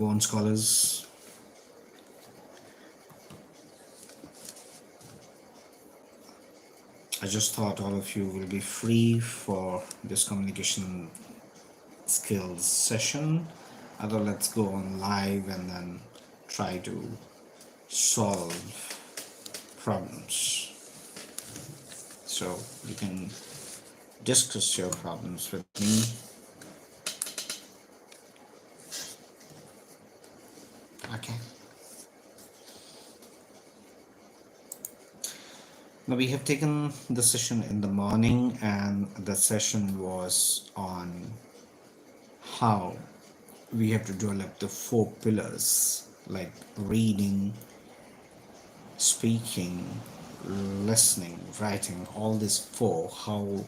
Born scholars. I just thought all of you will be free for this communication skills session. I thought let's go on live and then try to solve problems. So you can discuss your problems with me. Okay. Now we have taken the session in the morning, and the session was on how we have to develop the 4 pillars like reading, speaking, listening, writing, all these 4, how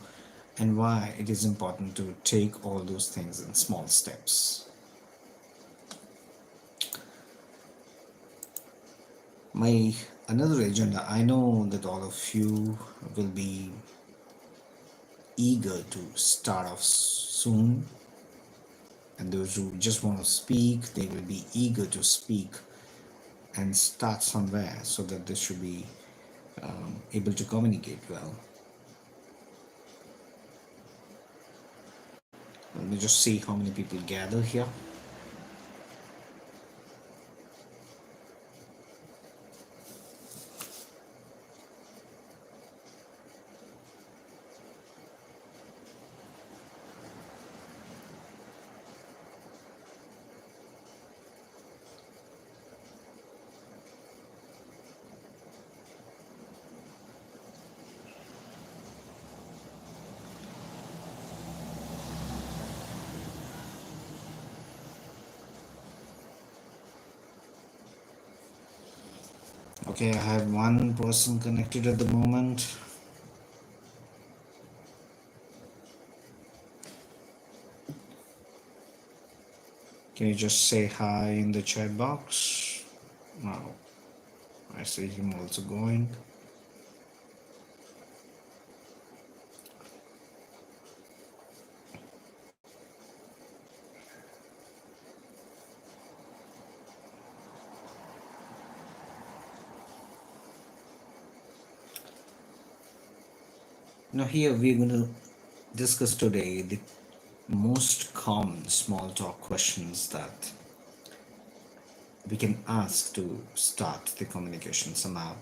and why it is important to take all those things in small steps. My another agenda, I know that all of you will be eager to start off soon, and those who just want to speak, they will be eager to speak and start somewhere so that they should be able to communicate well. Let me just see how many people gather here. Okay, I have one person connected at the moment. Can you just say hi in the chat box? Now, I see him also going. Now, here we're going to discuss today the most common small talk questions that we can ask to start the communication somehow.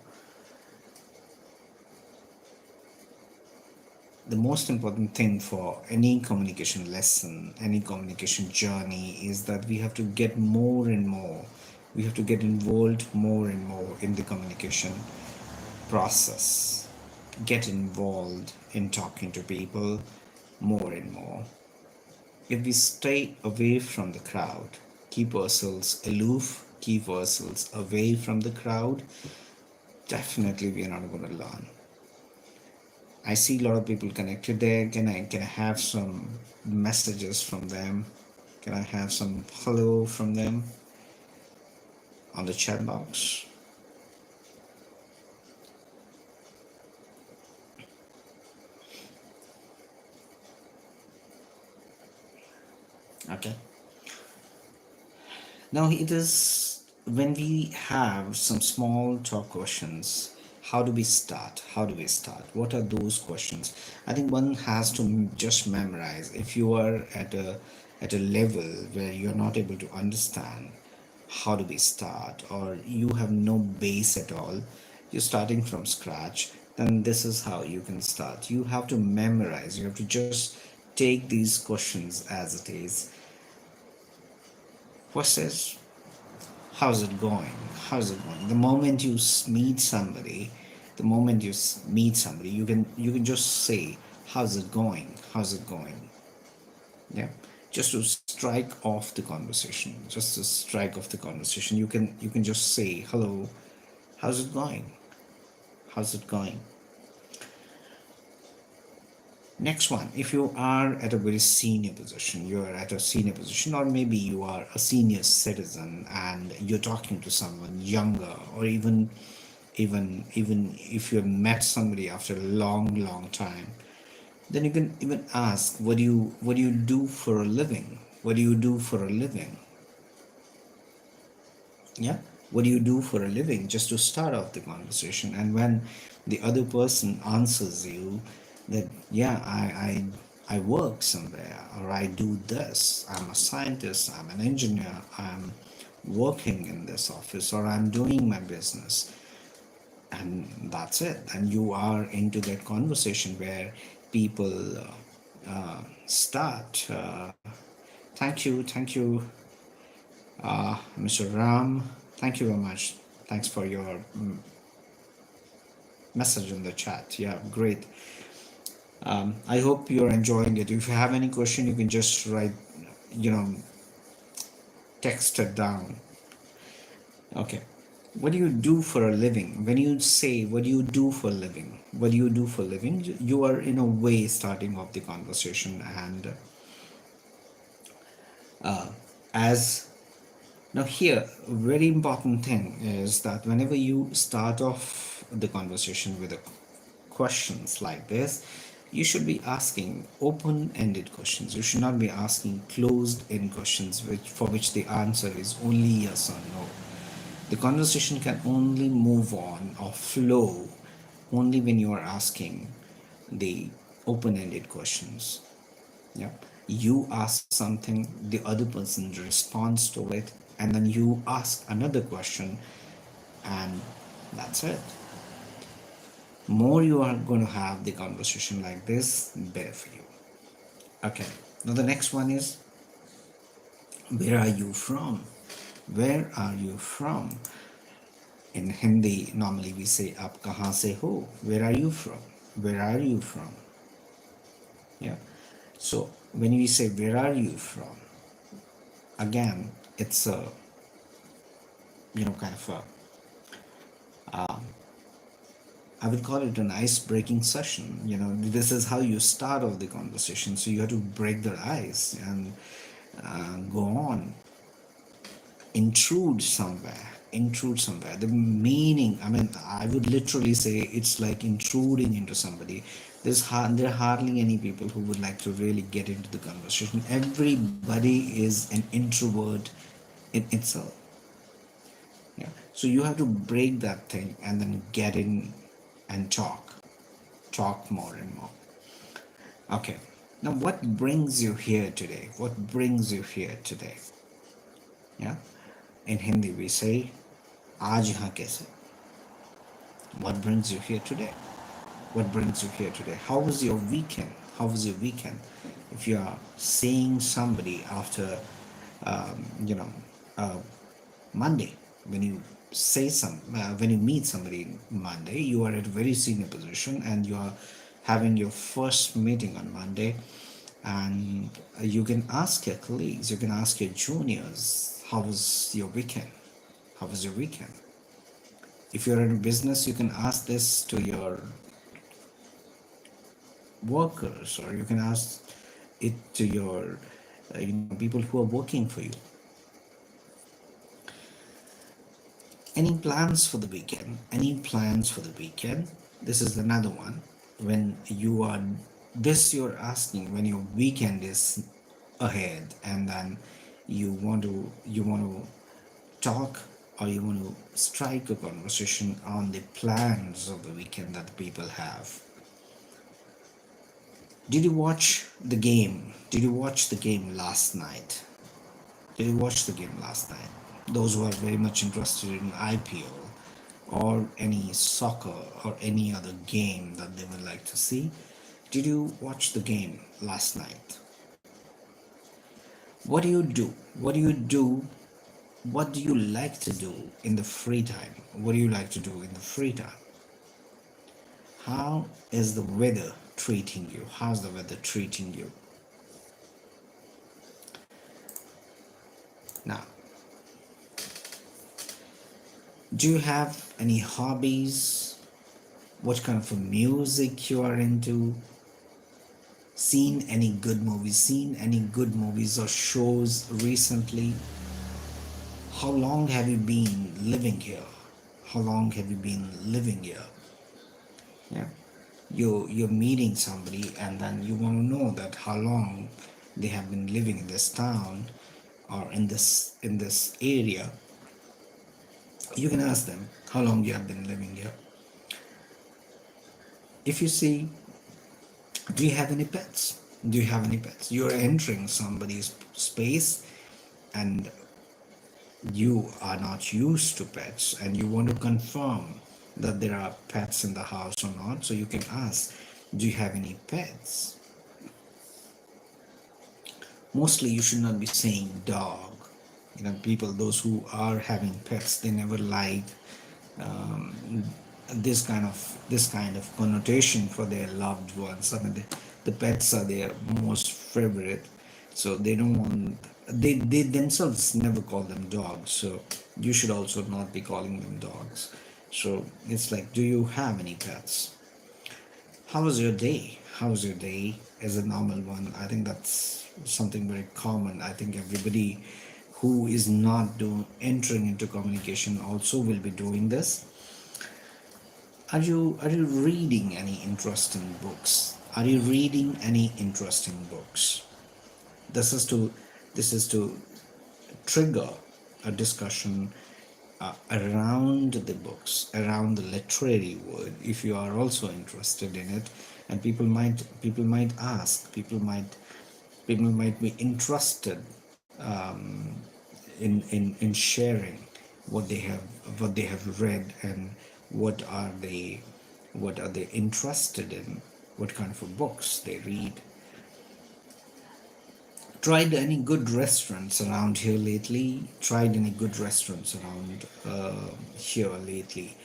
The most important thing for any communication lesson, any communication journey, is that we have to get more and more, we have to get involved more and more in the communication process, get involved in talking to people more and more. If we stay away from the crowd, keep ourselves aloof, keep ourselves away from the crowd, definitely we are not going to learn. I see a lot of people connected there. Can I have some messages from them? Can I have some hello from them on the chat box? Okay. Now it is when we have some small talk questions. How do we start? How do we start? What are those questions? I think one has to just memorize. If you are at a level where you're not able to understand how do we start, or you have no base at all, you're starting from scratch, then this is how you can start. You have to memorize. You have to just take these questions as it is. What says, how's it going? How's it going? The moment you meet somebody, you can just say, how's it going? How's it going? Yeah, just to strike off the conversation. Just to strike off the conversation, you can just say, hello, how's it going? How's it going? Next one, if you are at a very senior position, you are at a senior position, or maybe you are a senior citizen and you're talking to someone younger, or even if you have met somebody after a long time, then you can even ask, what do you do for a living? What do you do for a living? Yeah, what do you do for a living, just to start off the conversation. And when the other person answers you that, yeah, I work somewhere, or I do this, I'm a scientist, I'm an engineer, I'm working in this office, or I'm doing my business, and that's it, and you are into that conversation where people start thank you, Mr. Ram. Thank you very much. Thanks for your message in the chat. Yeah, great. I hope you're enjoying it. If you have any question, you can just write, you know, text it down. Okay. What do you do for a living? When you say, what do you do for a living? What do you do for a living? You are in a way starting off the conversation. And as now here, a very important thing is that whenever you start off the conversation with a questions like this, you should be asking open-ended questions. You should not be asking closed-end questions for which the answer is only yes or no. The conversation can only move on or flow only when you are asking the open-ended questions. Yeah, you ask something, the other person responds to it, and then you ask another question, and that's it. More you are going to have the conversation like this, better for you. Okay, now the next one is, where are you from? Where are you from? In Hindi, normally we say, Aap kahan se ho? Where are you from? Where are you from? Yeah. So when we say, where are you from? Again, it's a, kind of a, I would call it an ice-breaking session. This is how you start off the conversation. So you have to break the ice and go on, intrude somewhere. The meaning, I mean, I would literally say it's like intruding into somebody. There are hardly any people who would like to really get into the conversation. Everybody is an introvert in itself. Yeah. So you have to break that thing and then get in and talk more and more. Okay. Now, what brings you here today? What brings you here today? Yeah. In Hindi, we say, "Aaj yahan kaise?" What brings you here today? What brings you here today? How was your weekend? How was your weekend? If you are seeing somebody after, you know, uh, Monday, when you when you meet somebody Monday, you are at a very senior position and you are having your first meeting on Monday, and you can ask your colleagues, you can ask your juniors, how was your weekend? How was your weekend? If you're in a business, you can ask this to your workers, or you can ask it to your people who are working for you. Any plans for the weekend? Any plans for the weekend? This is another one. When you are this, you're asking when your weekend is ahead, and then you want to talk, or you want to strike a conversation on the plans of the weekend that the people have. Did you watch the game? Did you watch the game last night? Did you watch the game last night? Those who are very much interested in IPL or any soccer or any other game that they would like to see, did you watch the game last night? What do you do? What do you do? What do you like to do in the free time? What do you like to do in the free time? How is the weather treating you? How's the weather treating you? Now, do you have any hobbies? What kind of a music you are into? Seen any good movies? Seen any good movies or shows recently? How long have you been living here? How long have you been living here? Yeah. You're meeting somebody, and then you want to know that how long they have been living in this town or in this area. You can ask them how long you have been living here. If you see, do you have any pets? Do you have any pets? You're entering somebody's space and you are not used to pets and you want to confirm that there are pets in the house or not. So you can ask, do you have any pets? Mostly you should not be saying dog. People, those who are having pets, they never like this kind of connotation for their loved ones. I mean, the pets are their most favorite, so they don't want. They themselves never call them dogs, so you should also not be calling them dogs. So it's like, do you have any pets? How was your day? How was your day? Is a normal one. I think that's something very common. I think everybody who is not entering into communication also will be doing this. Are you reading any interesting books? Are you reading any interesting books? This is to trigger a discussion around the books, around the literary world. If you are also interested in it, and people might ask, people might be interested in sharing what they have what they have read, and what are they what are they interested in, what kind of books they read. Tried any good restaurants around here lately? Tried any good restaurants around here lately?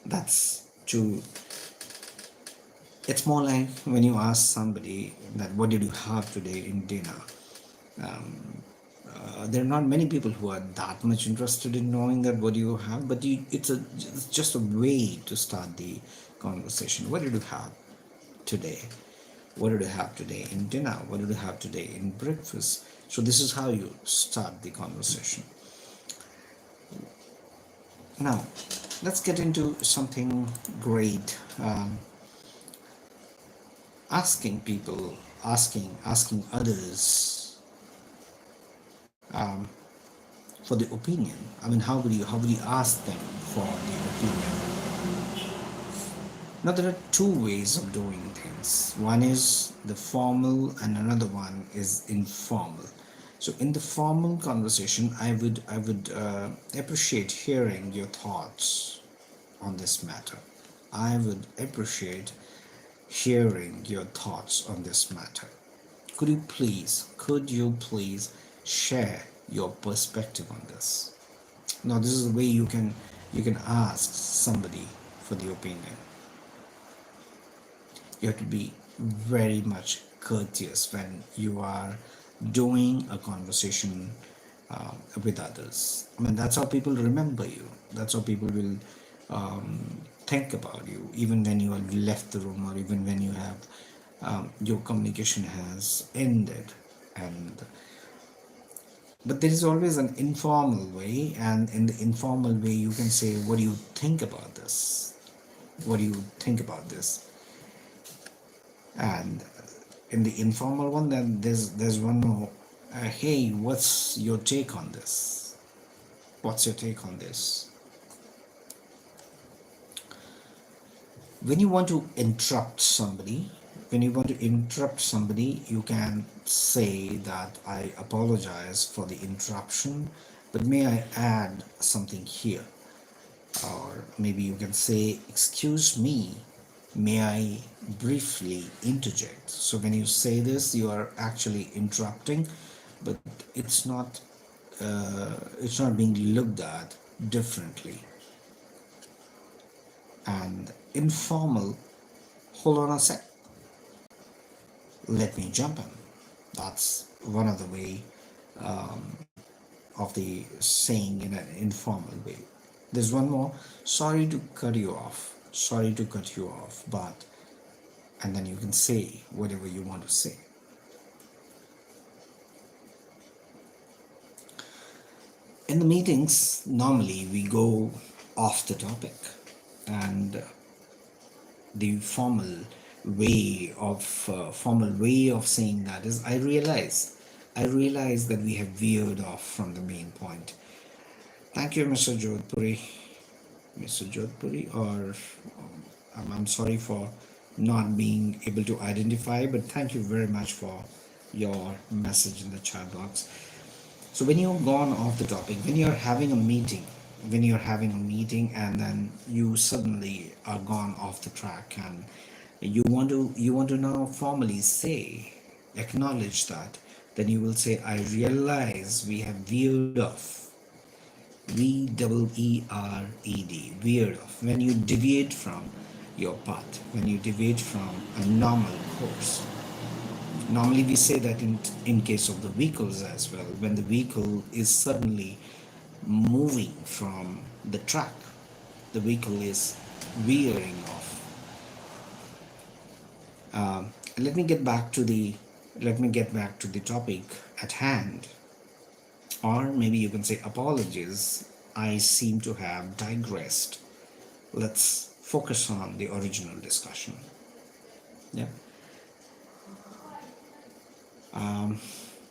That's to It's more like when you ask somebody that what did you have today in dinner. There are not many people who are that much interested in knowing that what you have, but it's just a way to start the conversation. What did you have today? What did you have today in dinner? What did you have today in breakfast? So this is how you start the conversation. Now, let's get into something great. Asking people, asking others for the opinion. I mean, how would you ask them for the opinion? Now, there are two ways of doing things. One is the formal, and another one is informal. So, in the formal conversation, I would appreciate hearing your thoughts on this matter. I would appreciate hearing your thoughts on this matter. Could you please share your perspective on this? Now, this is the way you can ask somebody for the opinion. You have to be very much courteous when you are doing a conversation with others. I mean, that's how people remember you. That's how people will think about you, even when you have left the room, or even when your communication has ended. And but there is always an informal way, and in the informal way, you can say, "What do you think about this? What do you think about this?" And in the informal one, then there's one more. Hey, what's your take on this? What's your take on this? When you want to interrupt somebody, you can say that I apologize for the interruption, but may I add something here? Or maybe you can say, excuse me, may I briefly interject? So when you say this, you are actually interrupting, but it's not being looked at differently. And informal, hold on a sec, let me jump in. That's one of the way of the saying in an informal way. There's one more. Sorry to cut you off. Sorry to cut you off, but, and then you can say whatever you want to say. In the meetings, normally we go off the topic, and the formal way of saying that is, I realize that we have veered off from the main point. Thank you, Mr. Jodhpuri. Mr. Jodhpuri, or I'm sorry for not being able to identify, but thank you very much for your message in the chat box. So when you're gone off the topic, when you're having a meeting and then you suddenly are gone off the track, and you want to now formally say, acknowledge that, then you will say, I realize we have veered off. Veered off. When you deviate from your path, when you deviate from a normal course. Normally, we say that in case of the vehicles as well, when the vehicle is suddenly moving from the track, the vehicle is veering off. Let me get back to the topic at hand, or maybe you can say apologies. I seem to have digressed. Let's focus on the original discussion. Yeah.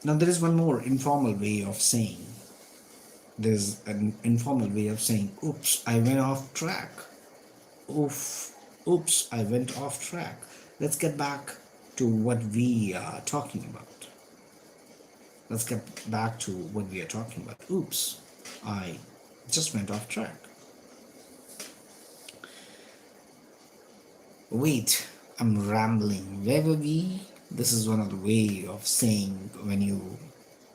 Now there is one more informal way of saying. There's an informal way of saying, "Oops, I went off track." Oof, oops, I went off track. Let's get back to what we are talking about. Let's get back to what we are talking about. Oops, I just went off track. Wait, I'm rambling. Where were we? This is one of the way of saying when you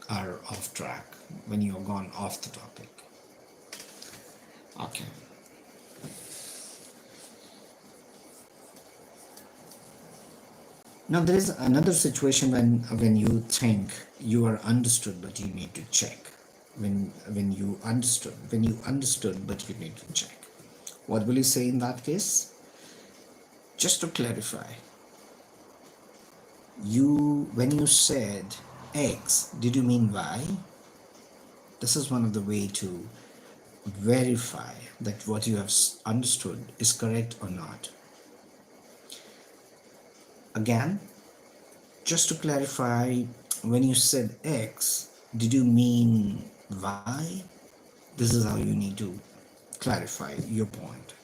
are off track, when you are gone off the topic. Okay. Now there is another situation when you think you are understood but you need to check. When you understood but you need to check. What will you say in that case? Just to clarify, when you said X, did you mean Y? This is one of the way to verify that what you have understood is correct or not. Again, just to clarify, when you said X, did you mean Y? This is how you need to clarify your point.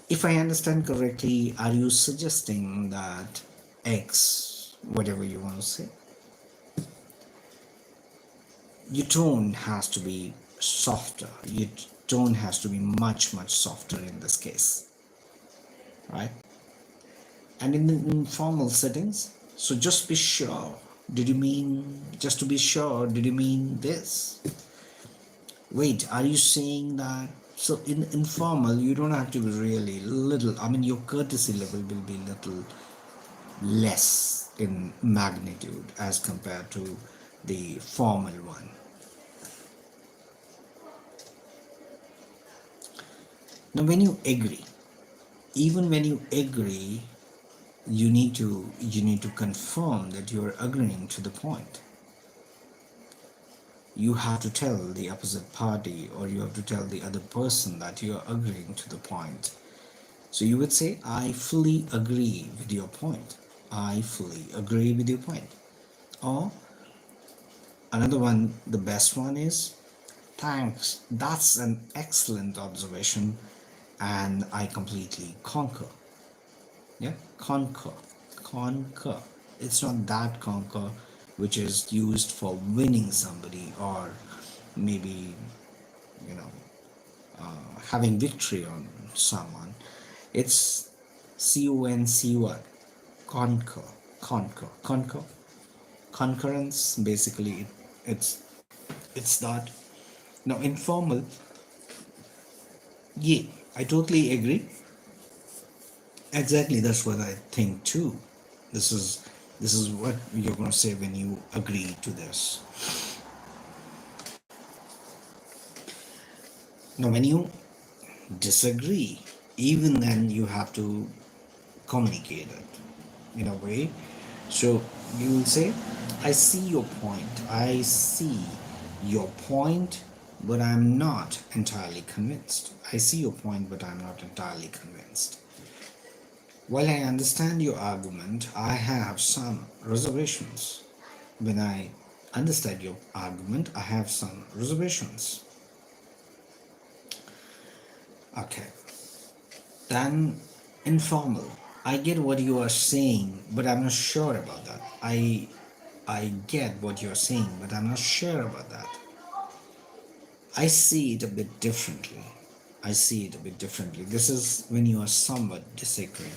If I understand correctly, are you suggesting that X, whatever you want to say, your tone has to be softer. Your tone has to be much, much softer in this case, right? And in the informal settings, so just be sure. Just to be sure, did you mean this? Wait, are you saying that? So in informal, you don't have to be really little. I mean, your courtesy level will be little less in magnitude as compared to the formal one. Now, when you agree, even when you agree, you need to confirm that you are agreeing to the point. You have to tell the opposite party, or you have to tell the other person that you are agreeing to the point. So you would say, I fully agree with your point. I fully agree with your point. Or another one, the best one is, thanks, that's an excellent observation, and I completely concur. Yeah, concur. It's not that conquer which is used for winning somebody, or maybe having victory on someone. It's concy. Conquer. Conquer. Concurrence, basically, it's that. Now informal, yeah, I totally agree. Exactly, that's what I think too. This is what you're going to say when you agree to this. Now, when you disagree, even then you have to communicate it in a way. So you will say, I see your point. I see your point, but I'm not entirely convinced. I see your point, but I'm not entirely convinced. While I understand your argument, I have some reservations. When I understand your argument, I have some reservations. Okay. Then informal. I get what you are saying, but I'm not sure about that. I get what you're saying, but I'm not sure about that. I see it a bit differently. I see it a bit differently. This is when you are somewhat disagreeing.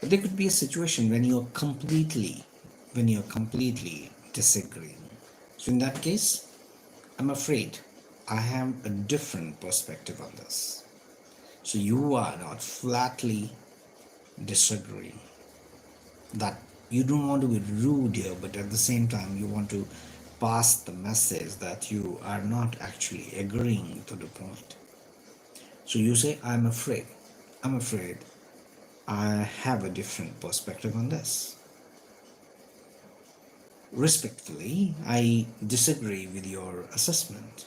But there could be a situation when you're completely disagreeing. So in that case, I'm afraid I have a different perspective on this. So you are not flatly disagreeing. That you don't want to be rude here, but at the same time you want to pass the message that you are not actually agreeing to the point. So you say, I'm afraid I have a different perspective on this. Respectfully, I disagree with your assessment.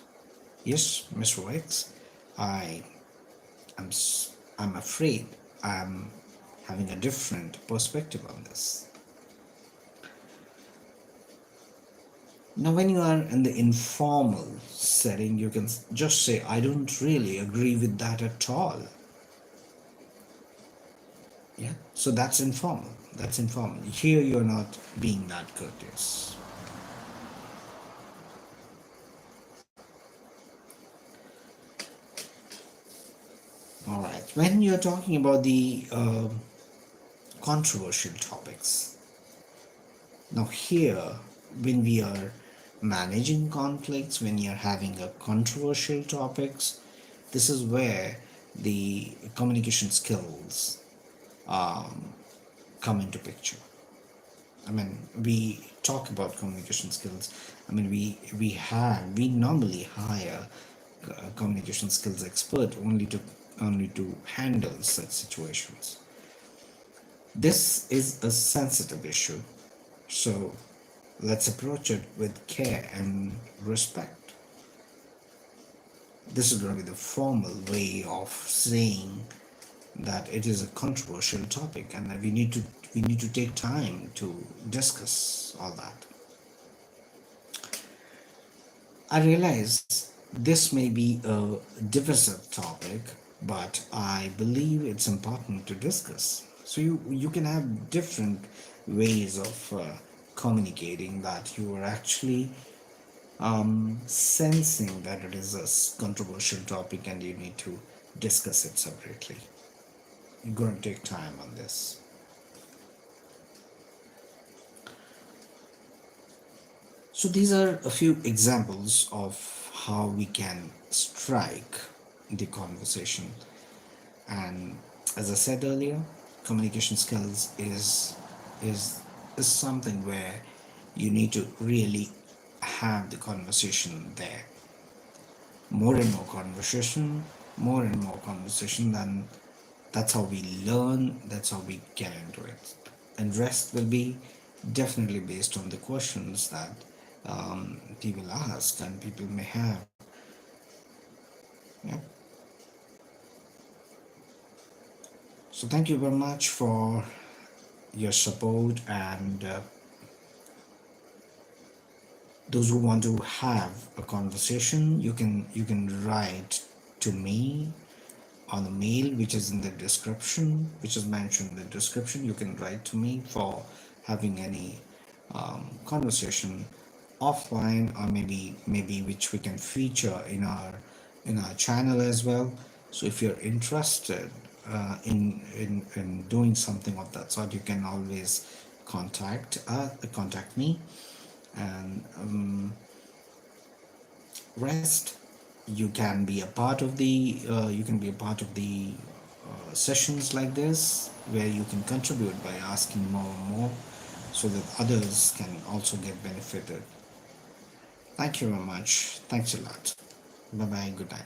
Yes, Mr. X, I am I'm afraid I'm having a different perspective on this. Now, when you are in the informal setting, you can just say, I don't really agree with that at all. Yeah, so that's informal. That's informal. Here, you're not being that courteous. All right. When you're talking about the controversial topics, now here, when we are managing conflicts, when you're having a controversial topics, this is where the communication skills come into picture. I mean, we talk about communication skills. I mean, we normally hire communication skills expert only to handle such situations. This is a sensitive issue, so let's approach it with care and respect. This is going to be the formal way of saying that it is a controversial topic and that we need to take time to discuss all that. I realize this may be a divisive topic, but I believe it's important to discuss. So you can have different ways of communicating that you are actually sensing that it is a controversial topic and you need to discuss it separately. You're going to take time on this. So these are a few examples of how we can strike the conversation. And as I said earlier, communication skills is something where you need to really have the conversation there. More and more conversation, more and more conversation, then that's how we learn, that's how we get into it. And rest will be definitely based on the questions that people ask and people may have. Yeah. So thank you very much for your support and those who want to have a conversation, you can write to me on the mail which is in the description, which is mentioned in the description. You can write to me for having any conversation offline, or maybe which we can feature in our channel as well. So if you're interested in doing something of that sort, you can always contact me. And rest, you can be a part of the sessions like this, where you can contribute by asking more and more, so that others can also get benefited. Thank you very much. Thanks a lot. Bye bye. Good night.